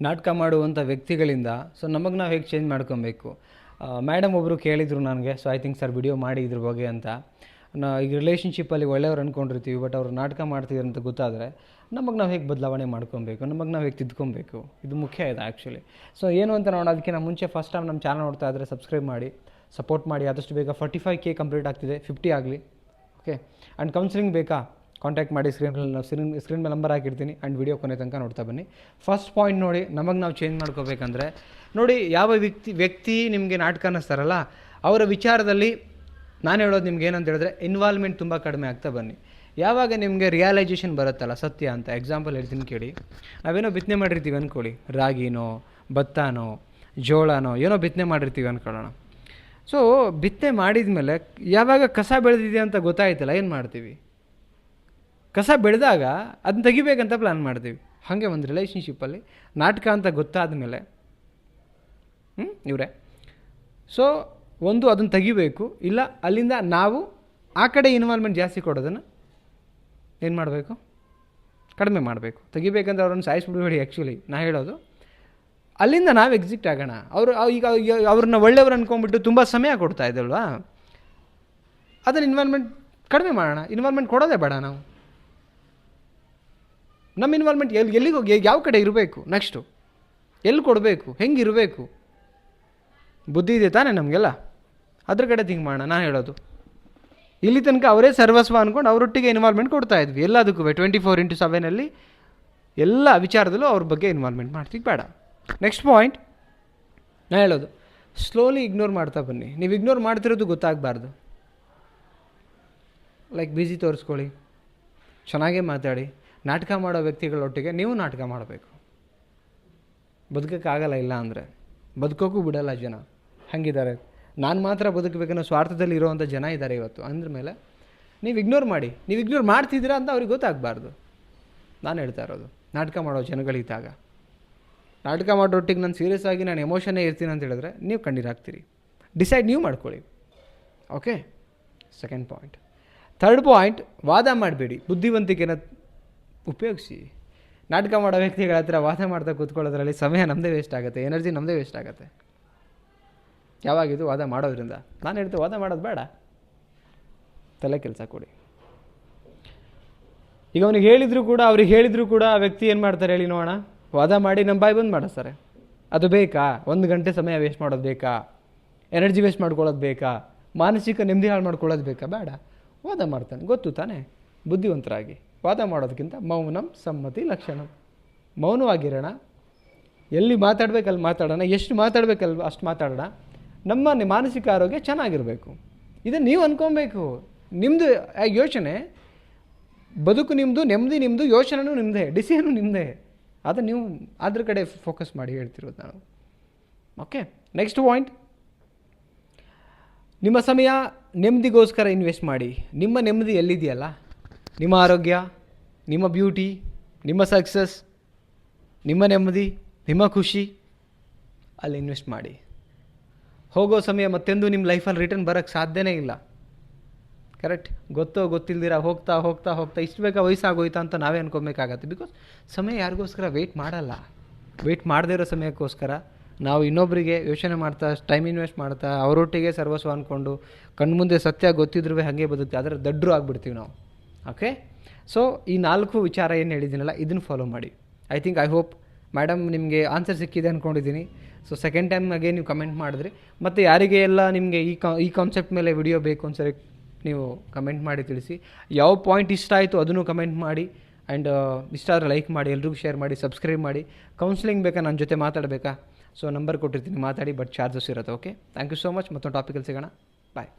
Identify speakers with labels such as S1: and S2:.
S1: ನಾಟಕ ಮಾಡುವಂಥ ವ್ಯಕ್ತಿಗಳಿಂದ ಸೊ ನಮಗೆ ನಾವು ಹೇಗೆ ಚೇಂಜ್ ಮಾಡ್ಕೊಬೇಕು. ಮೇಡಮ್ ಒಬ್ಬರು ಕೇಳಿದರು ನನಗೆ, so I think sir video ಮಾಡಿ ಇದ್ರ ಬಗ್ಗೆ ಅಂತ. ಈಗ ರಿಲೇಷನ್ಶಿಪ್ಪಲ್ಲಿ ಒಳ್ಳೆಯವ್ರು ಅಂದ್ಕೊಂಡಿರ್ತೀವಿ, ಬಟ್ ಅವರು ನಾಟಕ ಮಾಡ್ತಿದ್ದಾರೆ ಅಂತ ಗೊತ್ತಾದರೆ ನಮಗೆ ನಾವು ಹೇಗೆ ಬದಲಾವಣೆ ಮಾಡ್ಕೊಬೇಕು, ನಮಗೆ ನಾವು ಹೇಗೆ ತಿದ್ಕೊಬೇಕು, ಇದು ಮುಖ್ಯ ಇದೆ ಆ್ಯಕ್ಚುಲಿ. ಸೊ ಏನು ಅಂತ ನೋಡೋದಕ್ಕಿಂತ ಮುಂಚೆ ಫಸ್ಟ್ ಟೈಮ್ ನಮ್ಮ ಚಾನಲ್ ನೋಡ್ತಾ ಇದ್ದರೆ ಸಬ್ಸ್ಕ್ರೈಬ್ ಮಾಡಿ, ಸಪೋರ್ಟ್ ಮಾಡಿ. ಆದಷ್ಟು ಬೇಗ 45K ಕಂಪ್ಲೀಟ್ ಆಗ್ತಿದೆ, 50 ಆಗಲಿ. ಓಕೆ. ಆ್ಯಂಡ್ ಕೌನ್ಸಿಲಿಂಗ್ ಬೇಕಾ, ಕಾಂಟ್ಯಾಕ್ಟ್ ಮಾಡಿ. ಸ್ಕ್ರೀನ್ ಮೇಲೆ ನಂಬರ್ ಹಾಕಿರ್ತೀನಿ. ಆ್ಯಂಡ್ ವಿಡಿಯೋ ಕೊನೆ ತನಕ ನೋಡ್ತಾ ಬನ್ನಿ. ಫಸ್ಟ್ ಪಾಯಿಂಟ್ ನೋಡಿ, ನಮಗೆ ನಾವು ಚೇಂಜ್ ಮಾಡ್ಕೋಬೇಕಂದ್ರೆ ನೋಡಿ, ಯಾವ ವ್ಯಕ್ತಿ ನಿಮಗೆ ನಾಟಕ ಅನ್ನಿಸ್ತಾರಲ್ಲ ಅವರ ವಿಚಾರದಲ್ಲಿ ನಾನು ಹೇಳೋದು ನಿಮ್ಗೆ ಏನಂತ ಹೇಳಿದ್ರೆ ಇನ್ವಾಲ್ವ್ಮೆಂಟ್ ತುಂಬ ಕಡಿಮೆ ಆಗ್ತಾ ಬನ್ನಿ. ಯಾವಾಗ ನಿಮಗೆ ರಿಯಲೈಸೇಷನ್ ಬರುತ್ತಲ್ಲ ಸತ್ಯ ಅಂತ. ಎಕ್ಸಾಂಪಲ್ ಹೇಳ್ತೀನಿ ಕೇಳಿ. ನಾವೇನೋ ಬಿತ್ತನೆ ಮಾಡಿರ್ತೀವಿ ಅಂದ್ಕೊಳ್ಳಿ, ರಾಗಿನೋ ಭತ್ತನೋ ಜೋಳನೋ ಏನೋ ಬಿತ್ತನೆ ಮಾಡಿರ್ತೀವಿ ಅಂದ್ಕೊಳ್ಳೋಣ. ಸೊ ಬಿತ್ತನೆ ಮಾಡಿದ ಮೇಲೆ ಯಾವಾಗ ಕಸ ಬೆಳೆದಿದೆ ಅಂತ ಗೊತ್ತಾಯ್ತಲ್ಲ, ಏನು ಮಾಡ್ತೀವಿ? ಕಸ ಬೆಳೆದಾಗ ಅದನ್ನ ತೆಗಿಬೇಕಂತ ಪ್ಲ್ಯಾನ್ ಮಾಡ್ತೀವಿ. ಹಾಗೆ ಒಂದು ರಿಲೇಷನ್ಶಿಪ್ಪಲ್ಲಿ ನಾಟಕ ಅಂತ ಗೊತ್ತಾದ ಮೇಲೆ ಇವರೇ ಸೊ ಒಂದು ಅದನ್ನು ತೆಗಿಬೇಕು, ಇಲ್ಲ ಅಲ್ಲಿಂದ ನಾವು ಆ ಕಡೆ ಇನ್ವಾಲ್ವ್ಮೆಂಟ್ ಜಾಸ್ತಿ ಕೊಡೋದನ್ನು ಏನು ಮಾಡಬೇಕು, ಕಡಿಮೆ ಮಾಡಬೇಕು. ತೆಗಿಬೇಕಂದ್ರೆ ಅವ್ರನ್ನ ಸಾಯಿಸ್ಬಿಡ್ಬೇಡಿ. ಆ್ಯಕ್ಚುಲಿ ನಾ ಹೇಳೋದು ಅಲ್ಲಿಂದ ನಾವು ಎಕ್ಸಿಟ್ ಆಗೋಣ. ಈಗ ಅವ್ರನ್ನ ಒಳ್ಳೆಯವ್ರು ಅಂದ್ಕೊಂಡ್ಬಿಟ್ಟು ತುಂಬ ಸಮಯ ಕೊಡ್ತಾ ಇದ್ದಲ್ವಾ, ಅದನ್ನು ಇನ್ವಾಲ್ವ್ಮೆಂಟ್ ಕಡಿಮೆ ಮಾಡೋಣ. ಇನ್ವಾಲ್ವ್ಮೆಂಟ್ ಕೊಡೋದೇ ಬೇಡ ನಾವು. ನಮ್ಮ ಇನ್ವಾಲ್ವ್ಮೆಂಟ್ ಎಲ್ಲಿಗೆ ಹೋಗಿ ಯಾವ ಕಡೆ ಇರಬೇಕು, ನೆಕ್ಸ್ಟು ಎಲ್ಲಿ ಕೊಡಬೇಕು, ಹೆಂಗಿರಬೇಕು, ಬುದ್ಧಿ ಇದೆ ತಾನೇ ನಮಗೆಲ್ಲ, ಅದ್ರ ಕಡೆ ಥಿಂಕ್ ಮಾಡೋಣ. ನಾನು ಹೇಳೋದು ಇಲ್ಲಿ ತನಕ ಅವರೇ ಸರ್ವಸ್ವ ಅಂದ್ಕೊಂಡು ಅವರೊಟ್ಟಿಗೆ ಇನ್ವಾಲ್ವ್ಮೆಂಟ್ ಕೊಡ್ತಾ ಇದ್ವಿ ಎಲ್ಲದಕ್ಕೂ. 24/7 ಎಲ್ಲ ವಿಚಾರದಲ್ಲೂ ಅವ್ರ ಬಗ್ಗೆ ಇನ್ವಾಲ್ವ್ಮೆಂಟ್ ಮಾಡ್ತೀವಿ, ಬೇಡ. ನೆಕ್ಸ್ಟ್ ಪಾಯಿಂಟ್ ನಾನು ಹೇಳೋದು, ಸ್ಲೋಲಿ ಇಗ್ನೋರ್ ಮಾಡ್ತಾ ಬನ್ನಿ. ನೀವು ಇಗ್ನೋರ್ ಮಾಡ್ತಿರೋದು ಗೊತ್ತಾಗಬಾರ್ದು. ಲೈಕ್ ಬ್ಯುಸಿ ತೋರಿಸ್ಕೊಳ್ಳಿ, ಚೆನ್ನಾಗೇ ಮಾತಾಡಿ. ನಾಟಕ ಮಾಡೋ ವ್ಯಕ್ತಿಗಳೊಟ್ಟಿಗೆ ನೀವು ನಾಟಕ ಮಾಡಬೇಕು. ಬದುಕೋಕ್ಕಾಗಲ್ಲ ಇಲ್ಲ ಅಂದರೆ, ಬದುಕೋಕ್ಕೂ ಬಿಡಲ್ಲ ಜನ. ಹಾಗಿದ್ದಾರೆ. ನಾನು ಮಾತ್ರ ಬದುಕಬೇಕನ್ನೋ ಸ್ವಾರ್ಥದಲ್ಲಿ ಇರೋವಂಥ ಜನ ಇದ್ದಾರೆ ಇವತ್ತು. ಅಂದ್ರ ಮೇಲೆ ನೀವು ಇಗ್ನೋರ್ ಮಾಡಿ. ನೀವು ಇಗ್ನೋರ್ ಮಾಡ್ತಿದ್ದೀರಾ ಅಂತ ಅವ್ರಿಗೆ ಗೊತ್ತಾಗಬಾರ್ದು. ನಾನು ಹೇಳ್ತಾ ಇರೋದು ನಾಟಕ ಮಾಡೋ ಜನಗಳಿದ್ದಾಗ. ನಾಟಕ ಮಾಡೋಟ್ಟಿಗೆ ನಾನು ಸೀರಿಯಸ್ ಆಗಿ ನಾನು ಎಮೋಷನ್ನೇ ಇರ್ತೀನಿ ಅಂತ ಹೇಳಿದ್ರೆ ನೀವು ಕಣ್ಣೀರಾಗ್ತೀರಿ. ಡಿಸೈಡ್ ನೀವು ಮಾಡ್ಕೊಳ್ಳಿ. Okay. Second point. Third point, ವಾದ ಮಾಡಬೇಡಿ, ಬುದ್ಧಿವಂತಿಕೆನ ಉಪಯೋಗಿಸಿ. ನಾಟಕ ಮಾಡೋ ವ್ಯಕ್ತಿಗಳ ಹತ್ರ ವಾದ ಮಾಡ್ತಾ ಕೂತ್ಕೊಳ್ಳೋದ್ರಲ್ಲಿ ಸಮಯ ನಮ್ಮದೇ ವೇಸ್ಟ್ ಆಗುತ್ತೆ, ಎನರ್ಜಿ ನಮ್ಮದೇ ವೇಸ್ಟ್ ಆಗುತ್ತೆ. ಯಾವಾಗಿದು ವಾದ ಮಾಡೋದ್ರಿಂದ. ನಾನು ಹೇಳ್ತೆ ವಾದ ಮಾಡೋದು ಬೇಡ, ತಲೆ ಕೆಲಸ ಕೊಡಿ. ಈಗ ಅವ್ರಿಗೆ ಹೇಳಿದ್ರು ಕೂಡ ಆ ವ್ಯಕ್ತಿ ಏನು ಮಾಡ್ತಾರೆ ಹೇಳಿ ನೋಡೋಣ, ವಾದ ಮಾಡಿ ನಮ್ಮ ಬಾಯಿ ಬಂದು ಮಾಡಿಸ್ತಾರೆ. ಅದು ಬೇಕಾ? 1 ಗಂಟೆ ಸಮಯ ವೇಸ್ಟ್ ಮಾಡೋದು ಬೇಕಾ? ಎನರ್ಜಿ ವೇಸ್ಟ್ ಮಾಡ್ಕೊಳ್ಳೋದು ಬೇಕಾ? ಮಾನಸಿಕ ನೆಮ್ಮದಿ ಹಾಳು ಮಾಡ್ಕೊಳ್ಳೋದು ಬೇಕಾ? ಬೇಡ. ವಾದ ಮಾಡ್ತಾನೆ, ಗೊತ್ತು ತಾನೇ, ಬುದ್ಧಿವಂತರಾಗಿ. ವಾದ ಮಾಡೋದಕ್ಕಿಂತ ಮೌನಂ ಸಮ್ಮತಿ ಲಕ್ಷಣಂ. ಮೌನವಾಗಿರೋಣ, ಎಲ್ಲಿ ಮಾತಾಡಬೇಕಲ್ಲಿ ಮಾತಾಡೋಣ, ಎಷ್ಟು ಮಾತಾಡಬೇಕಲ್ವ ಅಷ್ಟು ಮಾತಾಡೋಣ. ನಮ್ಮ ಮಾನಸಿಕ ಆರೋಗ್ಯ ಚೆನ್ನಾಗಿರಬೇಕು. ಇದನ್ನು ನೀವು ಅಂದ್ಕೊಬೇಕು. ನಿಮ್ಮದು ಯೋಚನೆ, ಬದುಕು ನಿಮ್ಮದು, ನೆಮ್ಮದಿ ನಿಮ್ಮದು, ಯೋಚನೆನೂ ನಿಮ್ಮದೇ, ಡಿಸಿಷನು ನಿಮ್ಮದೇ. ಅದನ್ನು ನೀವು ಅದ್ರ ಕಡೆ ಫೋಕಸ್ ಮಾಡಿ ಹೇಳ್ತಿರೋದು ನಾನು. ಓಕೆ. ನೆಕ್ಸ್ಟ್ ಪಾಯಿಂಟ್, ನಿಮ್ಮ ಸಮಯ ನೆಮ್ಮದಿಗೋಸ್ಕರ ಇನ್ವೆಸ್ಟ್ ಮಾಡಿ. ನಿಮ್ಮ ನೆಮ್ಮದಿ ಎಲ್ಲಿದೆಯಲ್ಲ, ನಿಮ್ಮ ಆರೋಗ್ಯ, ನಿಮ್ಮ ಬ್ಯೂಟಿ, ನಿಮ್ಮ ಸಕ್ಸಸ್, ನಿಮ್ಮ ನೆಮ್ಮದಿ, ನಿಮ್ಮ ಖುಷಿ, ಅಲ್ಲಿ ಇನ್ವೆಸ್ಟ್ ಮಾಡಿ. ಹೋಗೋ ಸಮಯ ಮತ್ತೆಂದು ನಿಮ್ಮ ಲೈಫಲ್ಲಿ ರಿಟರ್ನ್ ಬರೋಕ್ಕೆ ಸಾಧ್ಯನೇ ಇಲ್ಲ. ಕರೆಕ್ಟ್? ಗೊತ್ತಿಲ್ದಿರ ಹೋಗ್ತಾ ಹೋಗ್ತಾ ಹೋಗ್ತಾ ಇಷ್ಟು ಬೇಗ ವಯಸ್ಸಾಗೋಯ್ತಾ ಅಂತ ನಾವೇ ಅನ್ಕೊಬೇಕಾಗತ್ತೆ. ಬಿಕಾಸ್ ಸಮಯ ಯಾರಿಗೋಸ್ಕರ ವೆಯ್ಟ್ ಮಾಡಲ್ಲ. ವೆಯ್ಟ್ ಮಾಡದೇ ಇರೋ ಸಮಯಕ್ಕೋಸ್ಕರ ನಾವು ಇನ್ನೊಬ್ಬರಿಗೆ ಯೋಚನೆ ಮಾಡ್ತಾ, ಟೈಮ್ ಇನ್ವೆಸ್ಟ್ ಮಾಡ್ತಾ, ಅವರೊಟ್ಟಿಗೆ ಸರ್ವಸ್ವ ಅಂದ್ಕೊಂಡು ಕಣ್ಮುಂದೆ ಸತ್ಯ ಗೊತ್ತಿದ್ರೂ ಹಾಗೆ ಬದುಕ್ತೀವಿ. ಅದರ ದಡ್ರು ಆಗಿಬಿಡ್ತೀವಿ ನಾವು. ಓಕೆ. ಸೊ ಈ 4 ವಿಚಾರ ಏನು ಹೇಳಿದ್ದೀನಲ್ಲ, ಇದನ್ನು ಫಾಲೋ ಮಾಡಿ. ಐ ಹೋಪ್ ಮೇಡಮ್ ನಿಮಗೆ ಆನ್ಸರ್ ಸಿಕ್ಕಿದೆ ಅಂದ್ಕೊಂಡಿದ್ದೀನಿ. ಸೊ ಸೆಕೆಂಡ್ ಟೈಮ್ಗೆ ನೀವು ಕಮೆಂಟ್ ಮಾಡಿದ್ರಿ. ಮತ್ತು ಯಾರಿಗೆ ಎಲ್ಲ ನಿಮಗೆ ಈ ಕಾನ್ಸೆಪ್ಟ್ ಮೇಲೆ ವಿಡಿಯೋ ಬೇಕು ಒಂದ್ಸರಿ ನೀವು ಕಮೆಂಟ್ ಮಾಡಿ ತಿಳಿಸಿ. ಯಾವ ಪಾಯಿಂಟ್ ಇಷ್ಟ ಆಯಿತು ಅದನ್ನು ಕಮೆಂಟ್ ಮಾಡಿ. ಆ್ಯಂಡ್ ಇಷ್ಟ ಆದರೆ ಲೈಕ್ ಮಾಡಿ, ಎಲ್ರಿಗೂ ಶೇರ್ ಮಾಡಿ, ಸಬ್ಸ್ಕ್ರೈಬ್ ಮಾಡಿ. ಕೌನ್ಸಿಲಿಂಗ್ ಬೇಕಾ, ನನ್ನ ಜೊತೆ ಮಾತಾಡಬೇಕಾ? ಸೊ ನಂಬರ್ ಕೊಟ್ಟಿರ್ತೀನಿ, ಮಾತಾಡಿ. ಬಟ್ ಚಾರ್ಜಸ್ ಇರುತ್ತೆ. Okay. Thank you so much. ಮತ್ತೊಂದು ಟಾಪಿಕಲ್ಲಿ ಸಿಗೋಣ. ಬಾಯ್.